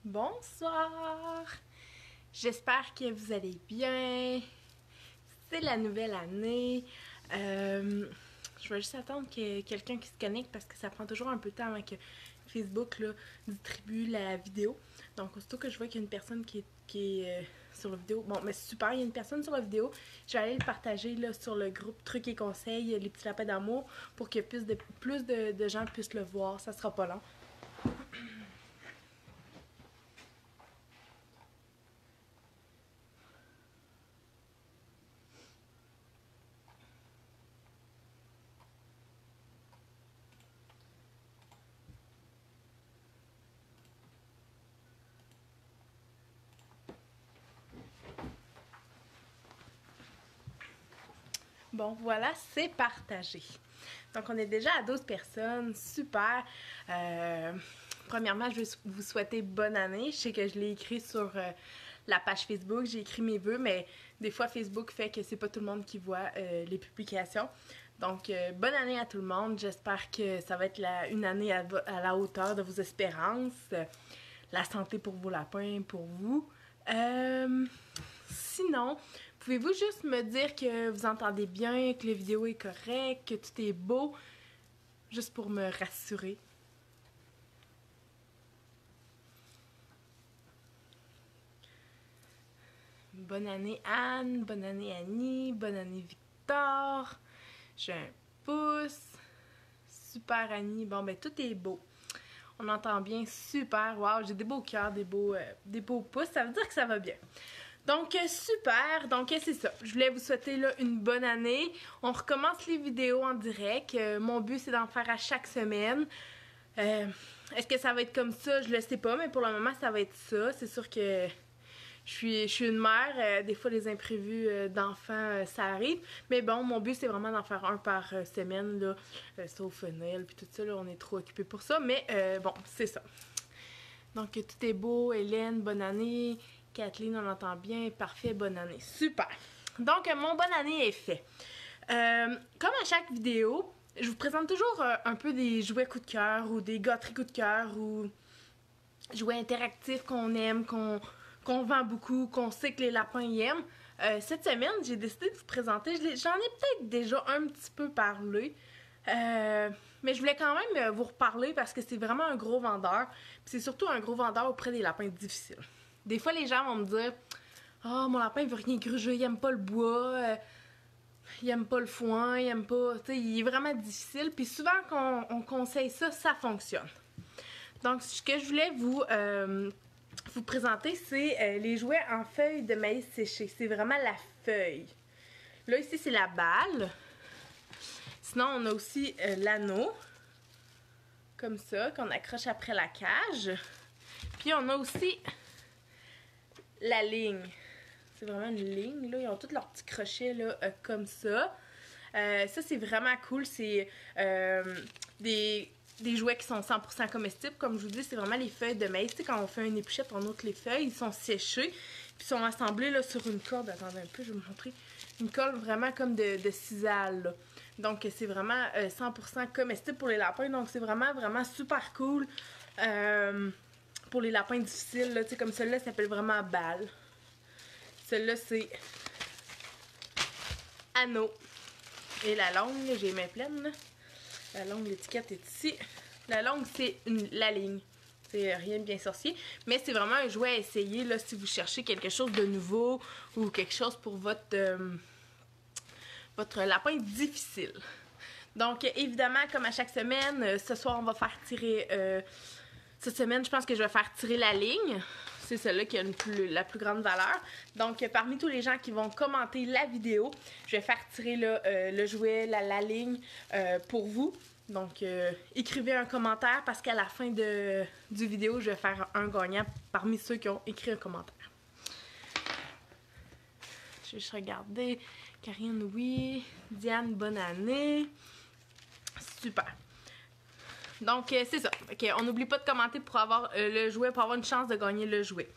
Bonsoir! J'espère que vous allez bien. C'est la nouvelle année. Je vais juste attendre que quelqu'un qui se connecte parce que ça prend toujours un peu de temps avant que Facebook là, distribue la vidéo. Donc, aussitôt que je vois qu'il y a une personne qui est sur la vidéo, bon, mais super, il y a une personne sur la vidéo, je vais aller le partager là, sur le groupe Trucs et Conseils, les petits lapins d'amour, pour que plus de gens puissent le voir. Ça sera pas long. Bon, voilà, c'est partagé. Donc, on est déjà à 12 personnes. Super. Premièrement, je veux vous souhaiter bonne année. Je sais que je l'ai écrit sur la page Facebook. J'ai écrit mes vœux, mais des fois, Facebook fait que c'est pas tout le monde qui voit les publications. Donc, bonne année à tout le monde. J'espère que ça va être une année à la hauteur de vos espérances. La santé pour vos lapins, pour vous. Sinon, pouvez-vous juste me dire que vous entendez bien, que la vidéo est correcte, que tout est beau, juste pour me rassurer? Bonne année Anne, bonne année Annie, bonne année Victor. J'ai un pouce. Super Annie, bon ben tout est beau. On entend bien, super, wow, j'ai des beaux cœurs, des beaux pouces, ça veut dire que ça va bien. Donc, super. Donc, c'est ça. Je voulais vous souhaiter là, une bonne année. On recommence les vidéos en direct. Mon but, c'est d'en faire à chaque semaine. Est-ce que ça va être comme ça? Je le sais pas, mais pour le moment, ça va être ça. C'est sûr que je suis une mère. Des fois, les imprévus d'enfants, ça arrive. Mais bon, mon but, c'est vraiment d'en faire un par semaine, là, sauf Noël puis tout ça. Là, on est trop occupés pour ça. Mais bon, c'est ça. Donc, tout est beau. Hélène, bonne année. Kathleen, on entend bien. Parfait, bonne année. Super. Donc, mon bonne année est fait. Comme à chaque vidéo, je vous présente toujours un peu des jouets coup de cœur ou des gâteries coup de cœur ou jouets interactifs qu'on aime, qu'on vend beaucoup, qu'on sait que les lapins y aiment. Cette semaine, j'ai décidé de vous présenter. J'en ai peut-être déjà un petit peu parlé. Mais je voulais quand même vous reparler parce que c'est vraiment un gros vendeur. Puis c'est surtout un gros vendeur auprès des lapins difficiles. Des fois, les gens vont me dire « Ah, mon lapin, il veut rien gruger, il aime pas le bois, il aime pas le foin, il aime pas... » Tu sais, il est vraiment difficile. Puis souvent, quand on conseille ça, ça fonctionne. Donc, ce que je voulais vous présenter, c'est les jouets en feuilles de maïs séché. C'est vraiment la feuille. Là, ici, c'est la balle. Sinon, on a aussi l'anneau, comme ça, qu'on accroche après la cage. Puis, on a aussi la ligne. C'est vraiment une ligne, là. Ils ont tous leurs petits crochets, là, comme ça. Ça, c'est vraiment cool. C'est des jouets qui sont 100% comestibles. Comme je vous dis, c'est vraiment les feuilles de maïs. Tu sais, quand on fait une épluchette, on ôte les feuilles. Ils sont séchés. Puis, sont assemblés, là, sur une corde. Attendez un peu, je vais vous montrer. Une corde vraiment comme de sisal, là. Donc, c'est vraiment 100% comestible pour les lapins. Donc, c'est vraiment, vraiment super cool. Pour les lapins difficiles, là, tu sais, comme celui-là, ça s'appelle vraiment balle. Celui-là, c'est anneau. Et la longue, j'ai les mains pleines, là. La longue, l'étiquette est ici. La longue, c'est la ligne. C'est rien de bien sorcier. Mais c'est vraiment un jouet à essayer, là, si vous cherchez quelque chose de nouveau ou quelque chose pour votre lapin difficile. Donc, évidemment, comme à chaque semaine, ce soir, on va faire tirer... cette semaine, je pense que je vais faire tirer la ligne. C'est celle-là qui a la plus grande valeur. Donc, parmi tous les gens qui vont commenter la vidéo, je vais faire tirer là, le jouet, la ligne pour vous. Donc, écrivez un commentaire parce qu'à la fin du vidéo, je vais faire un gagnant parmi ceux qui ont écrit un commentaire. Je vais juste regarder. Karine, oui. Diane, bonne année. Super. Donc, c'est ça. Okay, on n'oublie pas de commenter pour avoir le jouet, pour avoir une chance de gagner le jouet.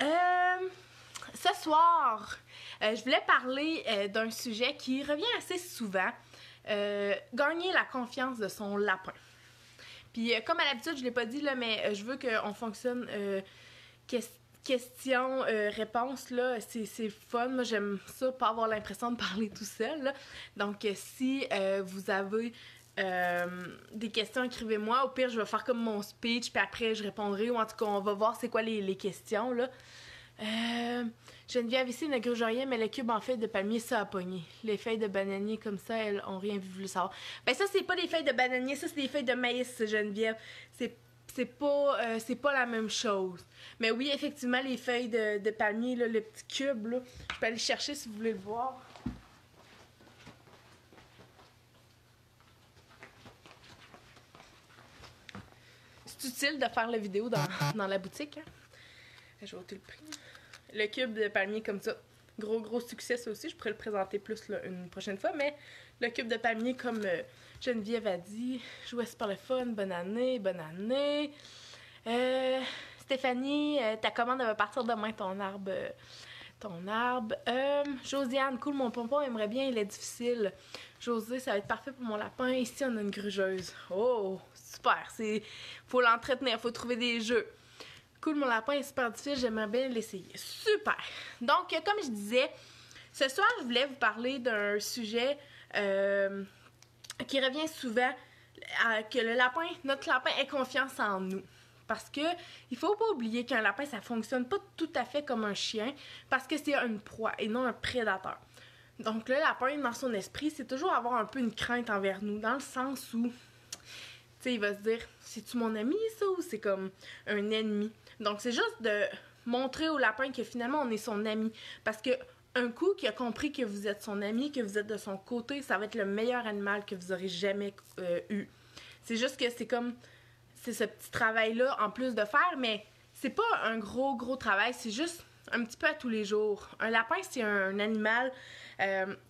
Ce soir, je voulais parler d'un sujet qui revient assez souvent. Gagner la confiance de son lapin. Puis comme à l'habitude, je l'ai pas dit, là, mais je veux qu'on fonctionne questions-réponses, là, c'est fun. Moi, j'aime ça, pas avoir l'impression de parler tout seul, là. Donc, si vous avez des questions, écrivez-moi. Au pire, je vais faire comme mon speech, puis après, je répondrai. Ou en tout cas, on va voir c'est quoi les questions, là. Geneviève ici ne gruge rien, mais le cube en fait de palmier, ça a pogné. Les feuilles de bananier comme ça, elles ont rien voulu savoir. Ben ça, c'est pas des feuilles de bananier, ça, c'est des feuilles de maïs, Geneviève. C'est pas la même chose. Mais oui, effectivement, les feuilles de palmier, là, le petit cube, là, je peux aller le chercher si vous voulez le voir. C'est utile de faire la vidéo dans la boutique, hein? Je vais ôter le prix. Le cube de palmier comme ça. Gros succès, ça aussi. Je pourrais le présenter plus là, une prochaine fois. Mais le cube de palmier, comme Geneviève a dit, jouait super le fun. Bonne année, bonne année. Stéphanie, ta commande va partir demain, ton arbre. Josiane, cool, mon pompon aimerait bien, il est difficile. José, ça va être parfait pour mon lapin. Ici, on a une grugeuse. Oh, super. Faut l'entretenir, faut trouver des jeux. Cool, mon lapin est super difficile, j'aimerais bien l'essayer. Super! Donc, comme je disais, ce soir, je voulais vous parler d'un sujet qui revient souvent, que notre lapin ait confiance en nous. Parce que il faut pas oublier qu'un lapin, ça fonctionne pas tout à fait comme un chien, parce que c'est une proie et non un prédateur. Donc, le lapin, dans son esprit, c'est toujours avoir un peu une crainte envers nous, dans le sens où, tu sais, il va se dire, c'est-tu mon ami, ça, ou c'est comme un ennemi? Donc, c'est juste de montrer au lapin que finalement, on est son ami. Parce que un coup qu'il a compris que vous êtes son ami, que vous êtes de son côté, ça va être le meilleur animal que vous aurez jamais eu. C'est juste que c'est ce petit travail-là en plus de faire, mais c'est pas un gros travail, c'est juste un petit peu à tous les jours. Un lapin, c'est un animal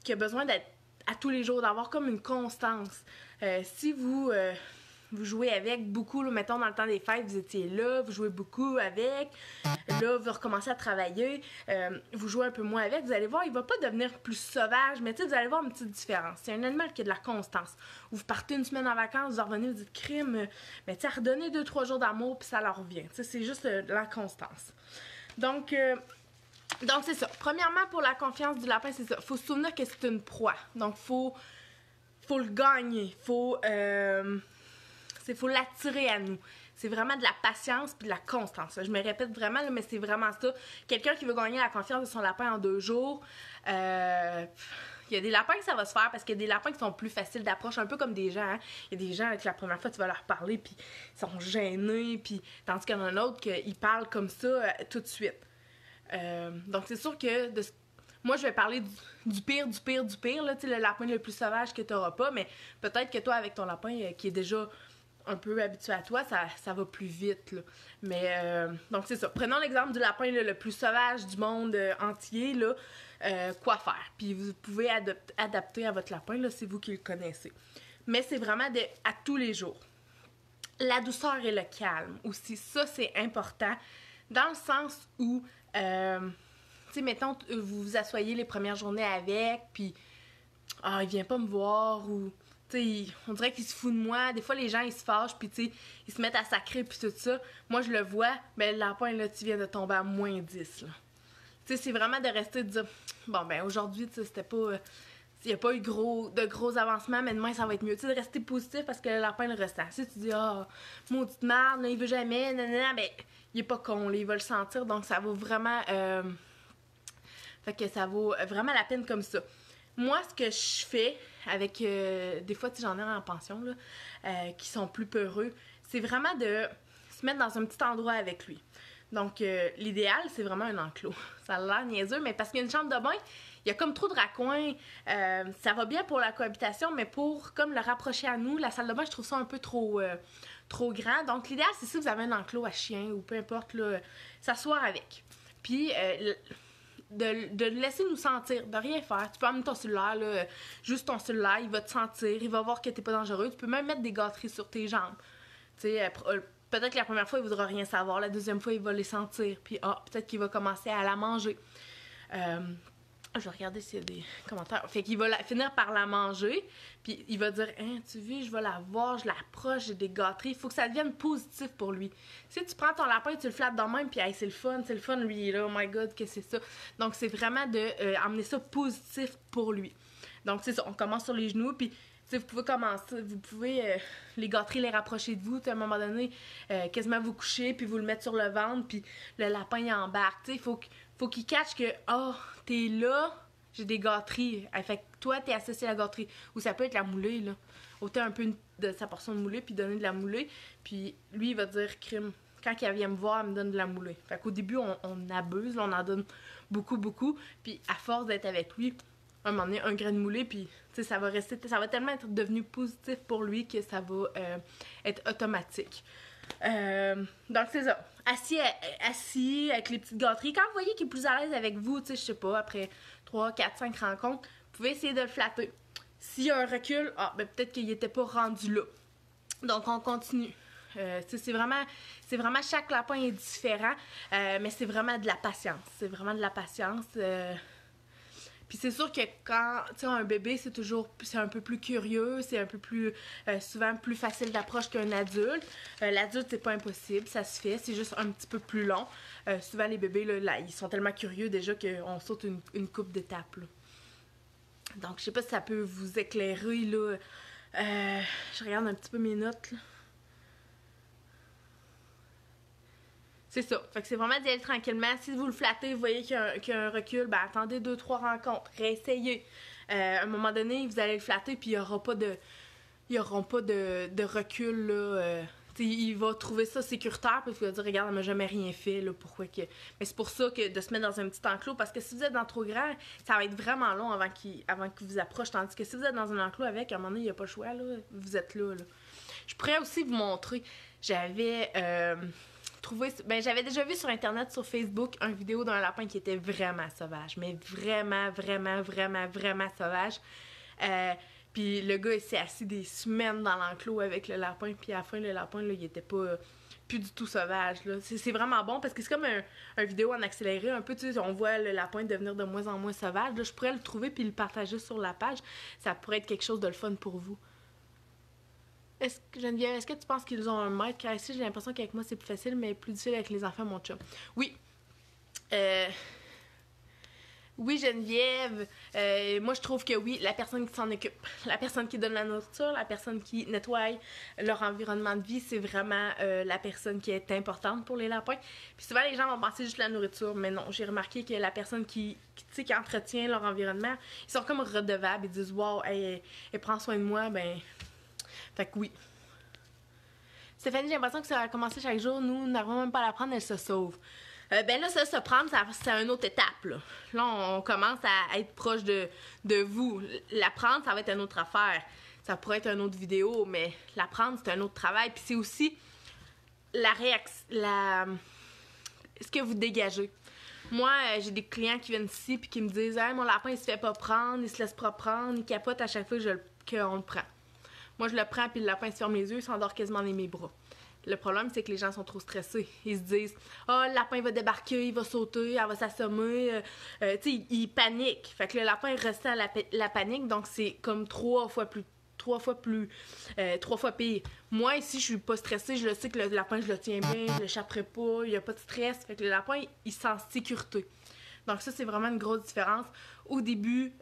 qui a besoin d'être à tous les jours, d'avoir comme une constance. Si vous jouez avec beaucoup, là, mettons dans le temps des fêtes, vous étiez là, vous jouez beaucoup avec, là, vous recommencez à travailler, vous jouez un peu moins avec, vous allez voir, il va pas devenir plus sauvage, mais tu sais, vous allez voir une petite différence. C'est un animal qui a de la constance. Vous partez une semaine en vacances, vous revenez, vous dites crime, mais tu sais, redonnez 2-3 jours d'amour, puis ça leur revient. Tu sais, c'est juste de la constance. Donc, c'est ça. Premièrement, pour la confiance du lapin, c'est ça. Faut se souvenir que c'est une proie. Donc, faut le gagner. Faut l'attirer à nous. C'est vraiment de la patience puis de la constance. Je me répète vraiment, là, mais c'est vraiment ça. Quelqu'un qui veut gagner la confiance de son lapin en 2 jours, il y a des lapins que ça va se faire parce qu'il y a des lapins qui sont plus faciles d'approche, un peu comme des gens. Hein? Il y a des gens que la première fois tu vas leur parler puis ils sont gênés, puis tandis qu'il y en a un autre qui parle comme ça tout de suite. Donc c'est sûr que moi je vais parler du pire, là, tu sais, le lapin le plus sauvage que tu n'auras pas, mais peut-être que toi avec ton lapin qui est déjà un peu habitué à toi, ça va plus vite, là. Mais, donc c'est ça. Prenons l'exemple du lapin là, le plus sauvage du monde entier, là. Quoi faire? Puis vous pouvez adapter à votre lapin, là, c'est vous qui le connaissez. Mais c'est vraiment à tous les jours. La douceur et le calme aussi, ça c'est important, dans le sens où, tu sais, mettons, vous vous asseyez les premières journées avec, puis, il vient pas me voir, ou... T'sais, on dirait qu'il se fout de moi. Des fois, les gens, ils se fâchent, puis ils se mettent à sacrer, puis tout ça. Moi, je le vois, mais le lapin, là, tu viens de tomber à moins 10, là. T'sais, c'est vraiment de rester, de dire, bon, ben, aujourd'hui, c'était pas... il n'y a pas eu de gros avancements, mais demain, ça va être mieux. T'sais, de rester positif parce que le lapin le ressent. Si tu dis, maudite merde, là, il veut jamais, nanana, ben, il est pas con, là, il va le sentir, donc ça vaut vraiment... Fait que ça vaut vraiment la peine comme ça. Moi, ce que je fais avec... des fois, tu sais, j'en ai en pension, là, qui sont plus peureux, c'est vraiment de se mettre dans un petit endroit avec lui. Donc, l'idéal, c'est vraiment un enclos. Ça a l'air niaiseux, mais parce qu'il y a une chambre de bain, il y a comme trop de raccoins. Ça va bien pour la cohabitation, mais pour comme le rapprocher à nous, la salle de bain, je trouve ça un peu trop grand. Donc, l'idéal, c'est si vous avez un enclos à chien ou peu importe, là, s'asseoir avec. Puis... de le laisser nous sentir, de rien faire. Tu peux emmener ton cellulaire, là, juste ton cellulaire, il va te sentir, il va voir que t'es pas dangereux. Tu peux même mettre des gâteries sur tes jambes. Tu sais, peut-être que la première fois, il voudra rien savoir. La deuxième fois, il va les sentir. Puis, peut-être qu'il va commencer à la manger. Je vais regarder s'il y a des commentaires. Fait qu'il va finir par la manger, puis il va dire « Hein, tu vois, je vais la voir, je l'approche, j'ai des gâteries. » Il faut que ça devienne positif pour lui. Si tu prends ton lapin et tu le flattes dans le même, puis hey, c'est le fun, lui, il est là, oh my god, que c'est ça. Donc, c'est vraiment de amener ça positif pour lui. Donc, c'est ça, on commence sur les genoux, puis vous pouvez commencer, vous pouvez les gâteries les rapprocher de vous, à un moment donné, quasiment vous coucher, puis vous le mettre sur le ventre, puis le lapin il embarque. Il faut qu'il catch que « Oh, t'es là, j'ai des gâteries. » Fait que toi, t'es associé à la gâterie. Ou ça peut être la moulée, là. Ôter un peu de sa portion de moulée, puis donner de la moulée. Puis lui, il va dire « Crime. » Quand il vient me voir, il me donne de la moulée. Fait qu'au début, on abuse, là, on en donne beaucoup, beaucoup. Puis à force d'être avec lui, à un moment donné, un grain de moulée, puis ça va rester, ça va tellement être devenu positif pour lui que ça va être automatique. Donc c'est ça. Assis avec les petites gâteries. Quand vous voyez qu'il est plus à l'aise avec vous, je sais pas, après 3, 4, 5 rencontres, vous pouvez essayer de le flatter. S'il y a un recul, peut-être qu'il n'était pas rendu là. Donc on continue. C'est vraiment chaque lapin est différent, mais c'est vraiment de la patience. C'est vraiment de la patience. Puis c'est sûr que quand un bébé, c'est un peu plus curieux, c'est un peu plus souvent plus facile d'approche qu'un adulte. L'adulte, c'est pas impossible, ça se fait, c'est juste un petit peu plus long. Souvent les bébés, là, ils sont tellement curieux déjà qu'on saute une couple d'étapes. Donc je sais pas si ça peut vous éclairer là. Je regarde un petit peu mes notes là. C'est ça. Fait que c'est vraiment d'y aller tranquillement. Si vous le flattez, vous voyez qu'il y a un recul, ben attendez 2-3 rencontres. Réessayez. À un moment donné, vous allez le flatter, puis il n'y aura pas de recul, là. Il va trouver ça sécuritaire, puis il va dire, regarde, elle m'a jamais rien fait, là, pourquoi que... Mais c'est pour ça que de se mettre dans un petit enclos, parce que si vous êtes dans trop grand, ça va être vraiment long avant qu'il vous approche, tandis que si vous êtes dans un enclos avec, à un moment donné, il n'y a pas le choix, là, vous êtes là. Je pourrais aussi vous montrer, j'avais déjà vu sur internet, sur Facebook, une vidéo d'un lapin qui était vraiment sauvage, mais vraiment, vraiment, vraiment, vraiment sauvage. Puis le gars, il s'est assis des semaines dans l'enclos avec le lapin, puis à la fin, le lapin, là, il était pas plus du tout sauvage, là. C'est vraiment bon, parce que c'est comme un vidéo en accéléré, un peu, tu sais, on voit le lapin devenir de moins en moins sauvage. Là, je pourrais le trouver puis le partager sur la page. Ça pourrait être quelque chose de le fun pour vous. Geneviève, est-ce que tu penses qu'ils ont un maître? Car ici, j'ai l'impression qu'avec moi, c'est plus facile, mais plus difficile avec les enfants, mon chum. Oui. Oui, Geneviève. Moi, je trouve que oui, la personne qui s'en occupe, la personne qui donne la nourriture, la personne qui nettoie leur environnement de vie, c'est vraiment la personne qui est importante pour les lapins. Puis souvent, les gens vont penser juste la nourriture, mais non, j'ai remarqué que la personne qui entretient leur environnement, ils sont comme redevables. Ils disent « Wow, elle prend soin de moi, ben... » Fait que oui. Stéphanie, j'ai l'impression que ça va commencer chaque jour. Nous n'arrivons même pas à la prendre, elle se sauve. Ben là, ça se prendre, c'est une autre étape. Là, on commence à être proche de vous. La prendre, ça va être une autre affaire. Ça pourrait être une autre vidéo, mais la prendre, c'est un autre travail. Puis c'est aussi ce que vous dégagez. Moi, j'ai des clients qui viennent ici puis qui me disent « Hey, mon lapin, il se fait pas prendre, il se laisse pas prendre, il capote à chaque fois qu'on le prend. » Moi, je le prends, puis le lapin se ferme les yeux, il s'endort quasiment dans mes bras. Le problème, c'est que les gens sont trop stressés. Ils se disent « Ah, oh, le lapin va débarquer, il va sauter, elle va s'assommer. » Tu sais, ils paniquent. Fait que le lapin ressent la panique, donc c'est comme 3 fois pire. Moi, ici, je suis pas stressée, je le sais que le lapin, je le tiens bien, je l'échapperai pas, il y a pas de stress. Fait que le lapin, il se sent en sécurité. Donc ça, c'est vraiment une grosse différence. Au début,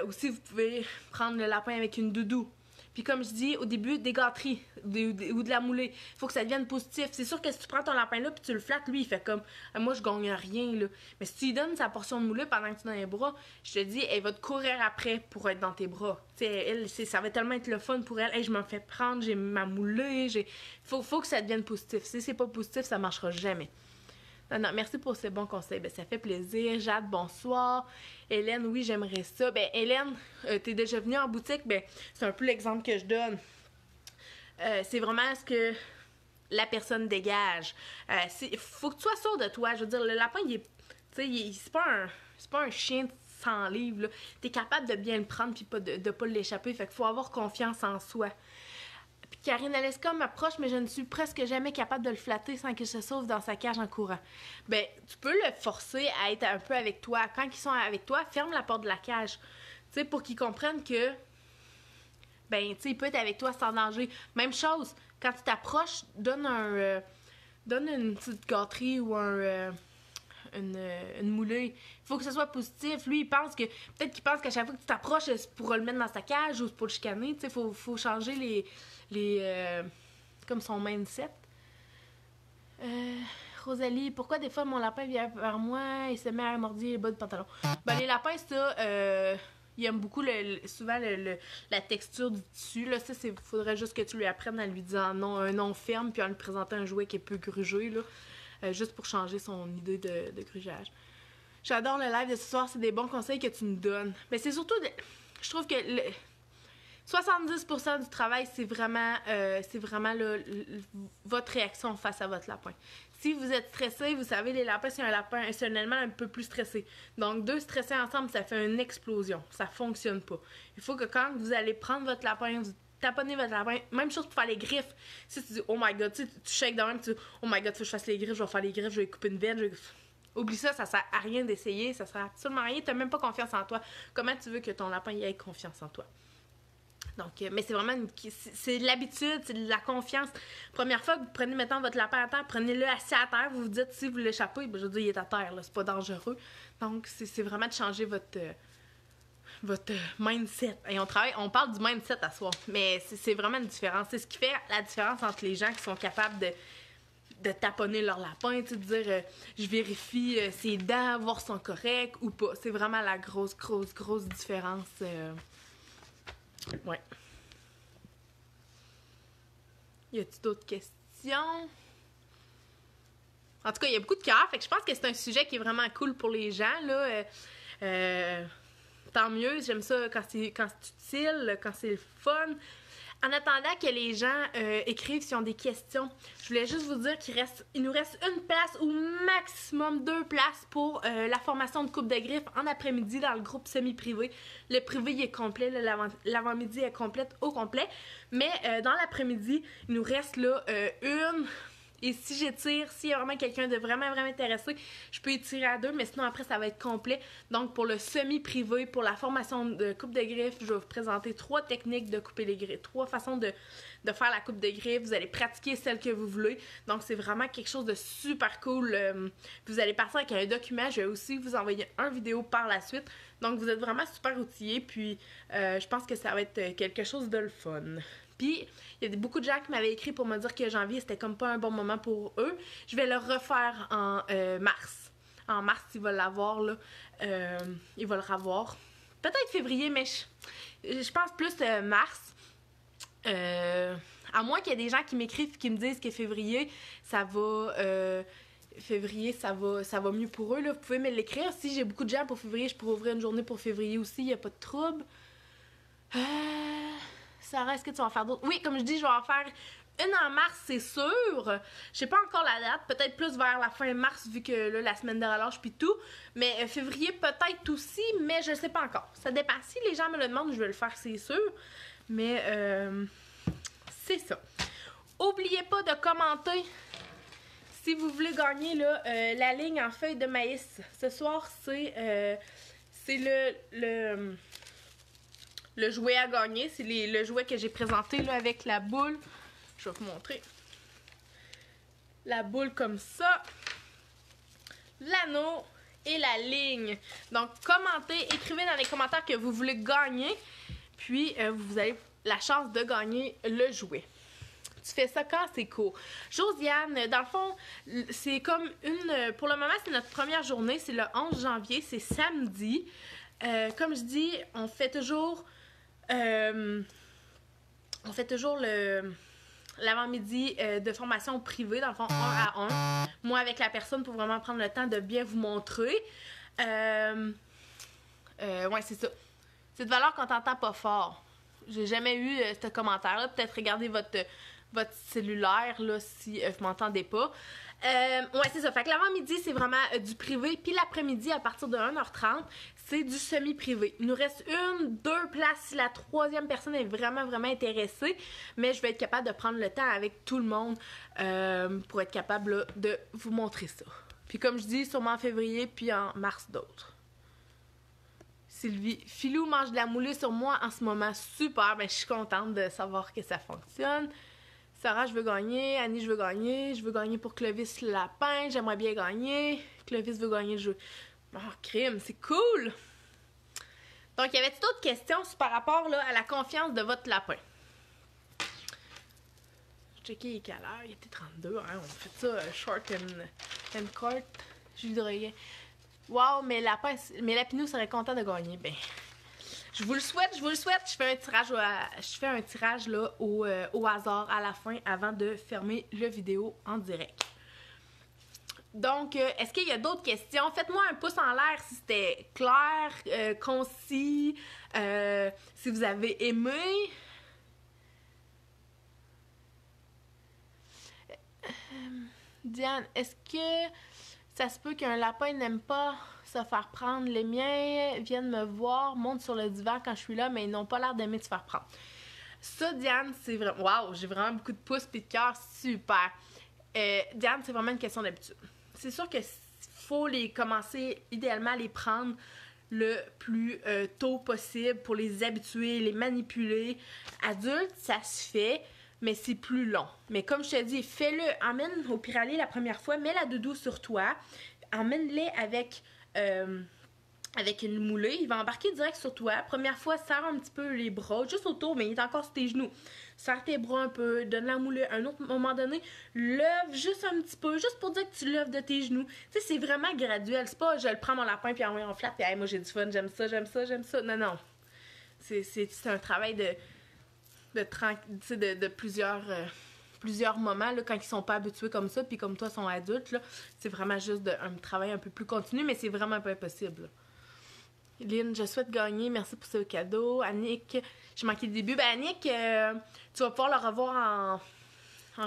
aussi, vous pouvez prendre le lapin avec une doudou. Puis comme je dis, au début, des gâteries ou de la moulée. Il faut que ça devienne positif. C'est sûr que si tu prends ton lapin là puis tu le flattes, lui, il fait comme « Moi, je gagne rien, là. » Mais si tu lui donnes sa portion de moulée pendant que tu es dans les bras, je te dis, elle va te courir après pour être dans tes bras. Tu sais, ça va tellement être le fun pour elle. « Hey, je m'en fais prendre, j'ai ma moulée. » Faut que ça devienne positif. Si c'est pas positif, ça marchera jamais. Non, merci pour ces bons conseils. Ben, ça fait plaisir. Jade, bonsoir. Hélène, oui, j'aimerais ça. Ben, Hélène, t'es déjà venue en boutique. Ben, c'est un peu l'exemple que je donne. C'est vraiment ce que la personne dégage. Faut que tu sois sûr de toi. Je veux dire, le lapin, il est, tu sais, c'est pas un chien de 100 livres, là. T'es capable de bien le prendre puis de pas l'échapper. Fait qu'il faut avoir confiance en soi. Puis Karine Aleska m'approche, mais je ne suis presque jamais capable de le flatter sans qu'il se sauve dans sa cage en courant. Ben, tu peux le forcer à être un peu avec toi. Quand ils sont avec toi, ferme la porte de la cage. Tu sais, pour qu'ils comprennent que, ben, tu sais, il peut être avec toi sans danger. Même chose, quand tu t'approches, donne une petite gâterie ou une moulée. Il faut que ce soit positif. Lui, peut-être qu'il pense qu'à chaque fois que tu t'approches, c'est pour le mettre dans sa cage ou c'est pour le chicaner. Tu sais, faut changer comme son mindset. Rosalie, pourquoi des fois mon lapin vient vers moi et se met à mordir les bas du pantalon? Ben, les lapins, ça, ils aiment beaucoup souvent la texture du tissu. Là, ça, faudrait juste que tu lui apprennes à lui dire un nom ferme puis en lui présentant un jouet qui est peu grugé, là. Juste pour changer son idée de grugeage. J'adore le live de ce soir, c'est des bons conseils que tu nous donnes. Mais c'est surtout, je trouve que 70% du travail, c'est vraiment votre réaction face à votre lapin. Si vous êtes stressé, vous savez, les lapins, c'est un élément un peu plus stressé. Donc, 2 stressés ensemble, ça fait une explosion. Ça fonctionne pas. Il faut que quand vous allez prendre votre lapin, vous taponnez votre lapin, même chose pour faire les griffes. Si tu dis, oh my god, tu shakes de même, tu dis, oh my god, faut que je fasse les griffes, je vais faire les griffes, je vais couper une veine, Oublie ça sert à rien d'essayer, ça sert absolument à rien, t'as même pas confiance en toi. Comment tu veux que ton lapin ait confiance en toi? Donc, mais c'est vraiment c'est de l'habitude, c'est de la confiance. Première fois que vous prenez, mettons, votre lapin à terre, prenez-le assis à terre, vous vous dites, si vous l'échappez, ben, je veux dire, il est à terre, là, c'est pas dangereux. Donc, c'est vraiment de changer votre mindset. Et on parle du mindset à soi, mais c'est vraiment une différence. C'est ce qui fait la différence entre les gens qui sont capables de taponner leur lapin, tu sais, de dire je vérifie ses dents, voir si sont corrects ou pas. C'est vraiment la grosse différence. Ouais. Y a-t-il d'autres questions? En tout cas, il y a beaucoup de cœur, fait que je pense que c'est un sujet qui est vraiment cool pour les gens, là. Tant mieux, j'aime ça quand c'est utile, quand c'est le fun. En attendant que les gens écrivent s'ils ont des questions, je voulais juste vous dire qu'il nous reste une place ou maximum 2 places pour la formation de coupe de griffes en après-midi dans le groupe semi-privé. Le privé il est complet, l'avant-midi est complète au complet. Mais dans l'après-midi, il nous reste là une. Et si j'étire, s'il y a vraiment quelqu'un de vraiment intéressé, je peux étirer à 2, mais sinon après ça va être complet. Donc pour le semi-privé, pour la formation de coupe de griffes, je vais vous présenter 3 techniques de couper les griffes, 3 façons de faire la coupe de griffes. Vous allez pratiquer celle que vous voulez. Donc c'est vraiment quelque chose de super cool. Vous allez partir avec un document, je vais aussi vous envoyer une vidéo par la suite. Donc vous êtes vraiment super outillés, puis je pense que ça va être quelque chose de le fun. Puis, il y a beaucoup de gens qui m'avaient écrit pour me dire que janvier, c'était comme pas un bon moment pour eux. Je vais le refaire en mars. En mars, il va l'avoir, là. Il va le revoir. Peut-être février, mais je pense plus mars. À moins qu'il y ait des gens qui m'écrivent et qui me disent que février, ça va mieux pour eux, là. Vous pouvez me l'écrire. Si j'ai beaucoup de gens pour février, je pourrais ouvrir une journée pour février aussi. Il n'y a pas de trouble. Sarah, est-ce que tu vas en faire d'autres? Oui, comme je dis, je vais en faire une en mars, c'est sûr. Je sais pas encore la date, peut-être plus vers la fin mars, vu que là, la semaine de relâche puis tout. Mais février, peut-être aussi, mais je sais pas encore. Ça dépend. Si les gens me le demandent, je vais le faire, c'est sûr. Mais c'est ça. Oubliez pas de commenter si vous voulez gagner là, la ligne en feuille de maïs. Ce soir, c'est le jouet à gagner. C'est le jouet que j'ai présenté là, avec la boule. Je vais vous montrer. La boule comme ça. L'anneau et la ligne. Donc, commentez, écrivez dans les commentaires que vous voulez gagner. Puis, vous avez la chance de gagner le jouet. Tu fais ça quand c'est court. Josiane, dans le fond, c'est comme pour le moment, c'est notre première journée. C'est le 11 janvier. C'est samedi. Comme je dis, on fait toujours l'avant-midi de formation privée, dans le fond, 1 à 1. Moi, avec la personne, pour vraiment prendre le temps de bien vous montrer. Ouais, c'est ça. C'est de valeur qu'on t'entend pas fort. J'ai jamais eu ce commentaire-là. Peut-être regardez votre cellulaire, là, si vous m'entendez pas. Ouais, c'est ça. Fait que l'avant-midi, c'est vraiment du privé. Puis l'après-midi, à partir de 1h30, c'est du semi-privé. Il nous reste 2 places si la 3e personne est vraiment, vraiment intéressée. Mais je vais être capable de prendre le temps avec tout le monde pour être capable là, de vous montrer ça. Puis comme je dis, sûrement en février, puis en mars d'autres. Sylvie, Philou mange de la moulée sur moi en ce moment. Super, ben je suis contente de savoir que ça fonctionne. Sarah, je veux gagner. Annie, je veux gagner. Je veux gagner pour Clovis le lapin. J'aimerais bien gagner. Clovis veut gagner le jeu. Oh, crime, c'est cool! Donc, y avait-il d'autres questions par rapport là, à la confiance de votre lapin? Checker les quelle heure. Il était 32. Hein? On fait ça short and court. Julie Droguet. Wow, mais Lapinou serait content de gagner. Ben, je vous le souhaite, je vous le souhaite. Je fais un tirage là, au hasard à la fin avant de fermer la vidéo en direct. Donc, est-ce qu'il y a d'autres questions? Faites-moi un pouce en l'air si c'était clair, concis, si vous avez aimé. Diane, est-ce que ça se peut qu'un lapin n'aime pas se faire prendre? Les miens viennent me voir, montent sur le divan quand je suis là, mais ils n'ont pas l'air d'aimer se faire prendre. Ça, Diane, c'est vraiment... Waouh, j'ai vraiment beaucoup de pouces et de cœur, super. Diane, c'est vraiment une question d'habitude. C'est sûr qu'il faut les commencer, idéalement, à les prendre le plus tôt possible pour les habituer, les manipuler. Adulte, ça se fait, mais c'est plus long. Mais comme je te dis, fais-le, emmène au piraillier la première fois, mets la doudou sur toi, emmène-les avec une moulée, il va embarquer direct sur toi. Première fois, serre un petit peu les bras, juste autour, mais il est encore sur tes genoux. Serre tes bras un peu, donne la moulée. À un autre moment donné, lève juste un petit peu, juste pour dire que tu lèves de tes genoux. Tu sais, c'est vraiment graduel. C'est pas je le prends mon lapin puis on flatte, puis hey, moi j'ai du fun, j'aime ça, j'aime ça, j'aime ça. Non, non. C'est un travail de plusieurs moments là, quand ils sont pas habitués comme ça, puis comme toi, ils sont adultes. C'est vraiment juste un travail un peu plus continu, mais c'est vraiment pas impossible. Là. Lynn, je souhaite gagner. Merci pour ce cadeau. Annick, j'ai manqué le début. Ben, Annick, tu vas pouvoir le revoir en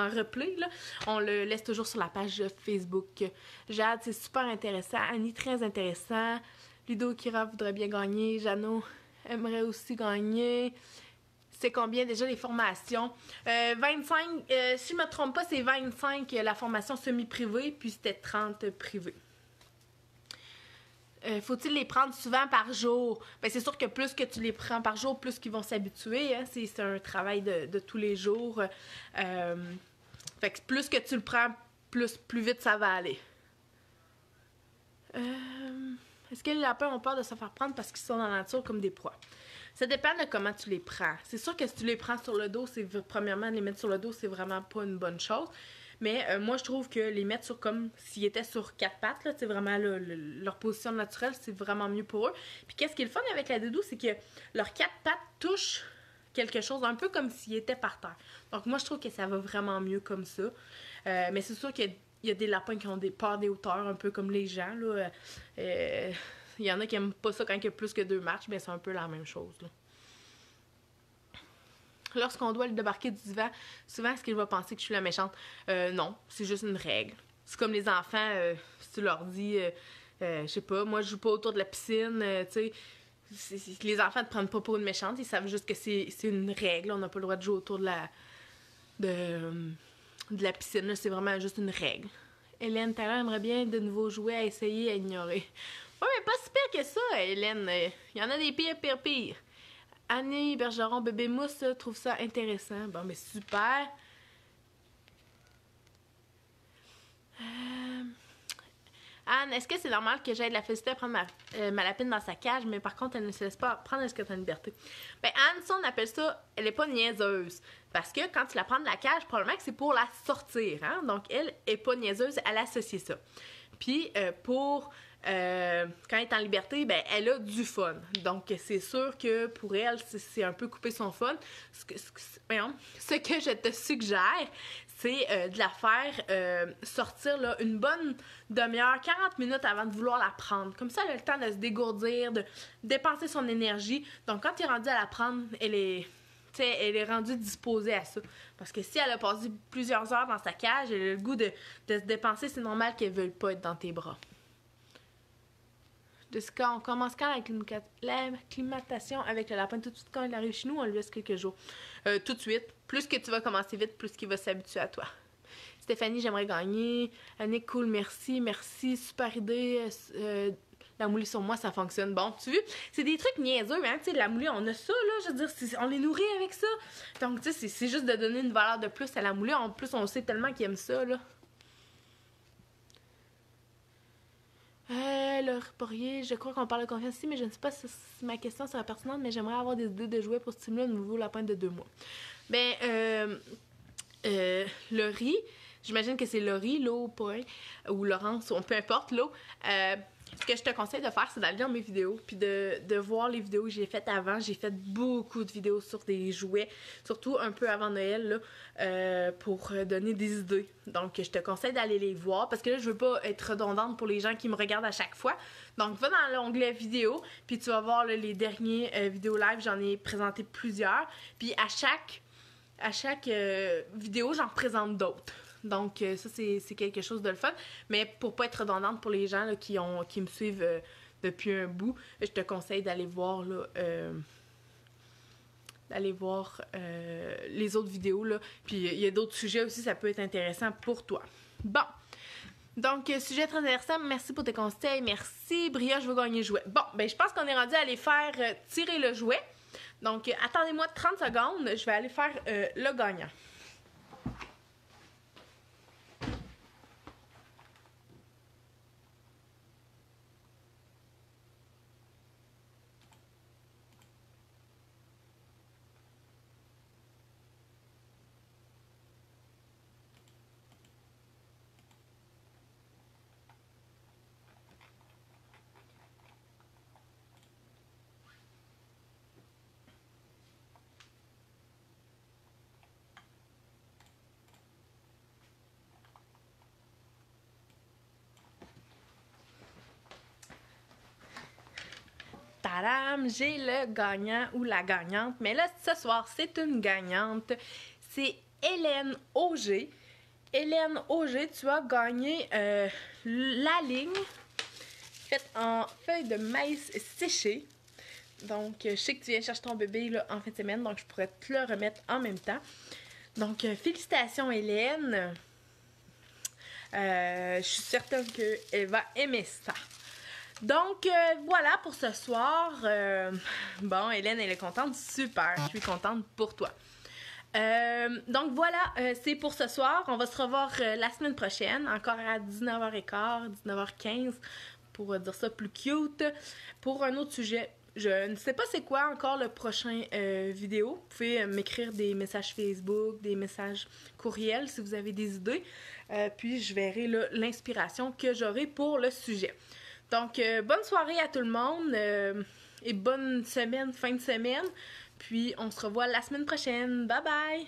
replay. Là. On le laisse toujours sur la page Facebook. Jade, c'est super intéressant. Annie, très intéressant. Ludo Kira voudrait bien gagner. Jeannot aimerait aussi gagner. C'est combien déjà les formations? 25, si je ne me trompe pas, c'est 25 la formation semi-privée, puis c'était 30 privée. Faut-il les prendre souvent par jour? Ben, c'est sûr que plus que tu les prends par jour, plus qu'ils vont s'habituer. Hein? C'est un travail de tous les jours. Fait que plus que tu le prends, plus vite ça va aller. Est-ce que les lapins ont peur de se faire prendre parce qu'ils sont dans la nature comme des proies? Ça dépend de comment tu les prends. C'est sûr que si tu les prends sur le dos, premièrement, les mettre sur le dos, c'est vraiment pas une bonne chose. Mais moi, je trouve que les mettre sur comme s'ils étaient sur 4 pattes, là, c'est vraiment leur position naturelle, c'est vraiment mieux pour eux. Puis qu'est-ce qui est le fun avec la doudou, c'est que leurs 4 pattes touchent quelque chose un peu comme s'ils étaient par terre. Donc moi, je trouve que ça va vraiment mieux comme ça. Mais c'est sûr qu'il y a des lapins qui ont peur des hauteurs, un peu comme les gens. Là. Il y en a qui n'aiment pas ça quand il y a plus que 2 marches, mais c'est un peu la même chose. Là. Lorsqu'on doit le débarquer du divan, souvent, est-ce qu'il va penser que je suis la méchante? Non, c'est juste une règle. C'est comme les enfants, si tu leur dis, je sais pas, moi, je joue pas autour de la piscine, tu sais, les enfants ne te prennent pas pour une méchante, ils savent juste que c'est une règle, on n'a pas le droit de jouer autour de la piscine, c'est vraiment juste une règle. Hélène, Taylor aimerait bien de nouveaux jouets à essayer, à ignorer. Ouais, mais pas si pire que ça, Hélène. Il y en a des pires. Annie Bergeron, bébé mousse, trouve ça intéressant. Bon, mais super. Anne, est-ce que c'est normal que j'aille la féliciter à prendre ma lapine dans sa cage, mais par contre, elle ne se laisse pas prendre jusqu'à sa liberté? Ben, Anne, ça, on appelle ça, elle est pas niaiseuse. Parce que quand tu la prends de la cage, probablement que c'est pour la sortir. Hein? Donc, elle est pas niaiseuse, elle associe ça. Puis, quand elle est en liberté, ben, elle a du fun. Donc, c'est sûr que pour elle, c'est un peu couper son fun. Ce que je te suggère, c'est de la faire sortir là, une bonne demi-heure, 40 minutes avant de vouloir la prendre. Comme ça, elle a le temps de se dégourdir, de dépenser son énergie. Donc, quand tu es rendu à la prendre, elle est... sais, elle est rendue disposée à ça. Parce que si elle a passé plusieurs heures dans sa cage, elle a le goût de se dépenser, c'est normal qu'elle ne veuille pas être dans tes bras. Jessica, on commence quand l'acclimatation avec le lapin? Tout de suite quand il arrive chez nous, on lui laisse quelques jours. Tout de suite. Plus que tu vas commencer vite, plus qu'il va s'habituer à toi. Stéphanie, j'aimerais gagner. Annick, cool, merci. Merci, super idée. La moulée sur moi, ça fonctionne. Bon, tu vois, c'est des trucs niaiseux, mais hein, tu sais, la moulée, on a ça, là, je veux dire, on les nourrit avec ça. Donc, tu sais, c'est juste de donner une valeur de plus à la moulée. En plus, on sait tellement qu'ils aiment ça, là. Le Poirier, je crois qu'on parle de confiance ici, mais je ne sais pas si ma question sera pertinente, mais j'aimerais avoir des idées de jouets pour stimuler un nouveau lapin de 2 mois. Ben, Laurie, j'imagine que c'est Laurie, l'eau, point, ou Laurence, ou peu importe, l'eau. Ce que je te conseille de faire, c'est d'aller dans mes vidéos, puis de voir les vidéos que j'ai faites avant. J'ai fait beaucoup de vidéos sur des jouets, surtout un peu avant Noël, là, pour donner des idées. Donc, je te conseille d'aller les voir, parce que là, je veux pas être redondante pour les gens qui me regardent à chaque fois. Donc, va dans l'onglet vidéo, puis tu vas voir là, les derniers vidéos live, j'en ai présenté plusieurs. Puis à chaque vidéo, j'en représente d'autres. Donc, ça, c'est quelque chose de le fun. Mais pour pas être redondante pour les gens là, qui me suivent depuis un bout, je te conseille d'aller voir là, les autres vidéos. Là. Puis, il y a d'autres sujets aussi, ça peut être intéressant pour toi. Bon. Donc, sujet très intéressant. Merci pour tes conseils. Merci. Bria, je veux gagner le jouet. Bon, ben je pense qu'on est rendu à aller faire tirer le jouet. Donc, attendez-moi 30 secondes. Je vais aller faire le gagnant. Tadam, j'ai le gagnant ou la gagnante. Mais là, ce soir, c'est une gagnante. C'est Hélène Auger. Hélène Auger, tu as gagné la ligne faite en feuilles de maïs séchées. Donc, je sais que tu viens chercher ton bébé là, en fin de semaine, donc je pourrais te le remettre en même temps. Donc, félicitations Hélène. Je suis certaine qu'elle va aimer ça. Donc, voilà pour ce soir. Bon, Hélène, elle est contente. Super, je suis contente pour toi. Donc, voilà, c'est pour ce soir. On va se revoir la semaine prochaine, encore à 19h15, 19h15, pour dire ça plus cute, pour un autre sujet. Je ne sais pas c'est quoi encore le prochain vidéo. Vous pouvez m'écrire des messages Facebook, des messages courriels si vous avez des idées. Puis, je verrai l'inspiration que j'aurai pour le sujet. Donc, bonne soirée à tout le monde et bonne semaine, fin de semaine. Puis, on se revoit la semaine prochaine. Bye bye!